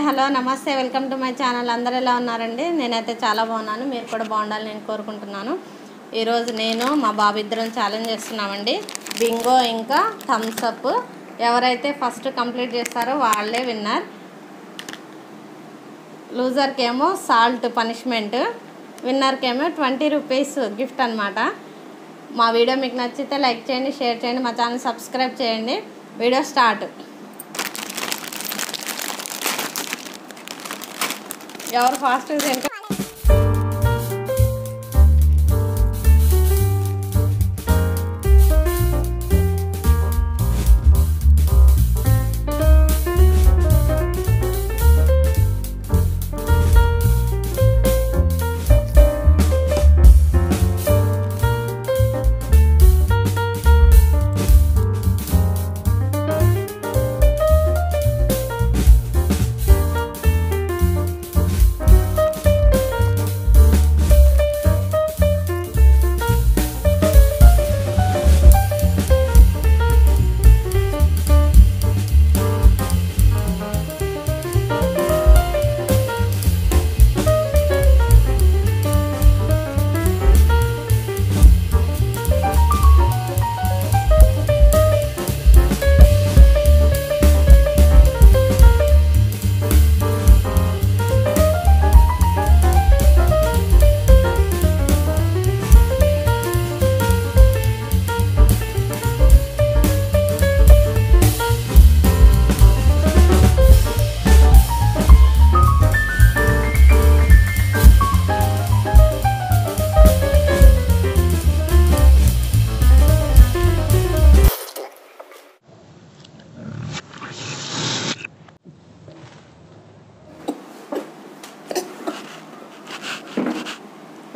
Hello నమస్తే welcome to my channel. అందరూ ఎలా ఉన్నారండి? నేనైతే చాలా బాగున్నాను. మీరు కూడా బాగుండాలని నేను కోరుకుంటున్నాను. ఈరోజు నేను మా బాబు ఇద్దరం ఛాలెంజ్ చేస్తున్నామండి. బింగో ఇంకా థమ్స్ అప్. ఎవరైతే ఫస్ట్ కంప్లీట్ చేస్తారో వాళ్ళే విన్నర్. లూజర్కి ఏమో సాల్ట్ పనిష్మెంట్, విన్నర్కి ఏమో 20 రూపీస్ గిఫ్ట్ అనమాట. మా వీడియో మీకు నచ్చితే లైక్ చేయండి, షేర్ చేయండి, మా ఛానల్ సబ్స్క్రైబ్ చేయండి. Video start. ఎవరు ఫాస్ట్ తింటే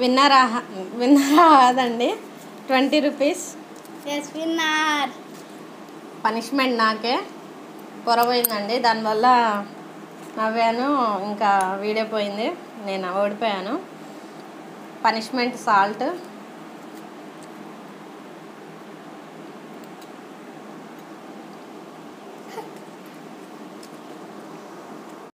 విన్నర్ కాదండి. 20 రూపీస్ విన్నర్. పనిష్మెంట్ నాకే పొరపోయిందండి. దానివల్ల నవ్వాను, ఇంకా వీడియో పోయింది, నేను ఓడిపోయాను. Punishment salt.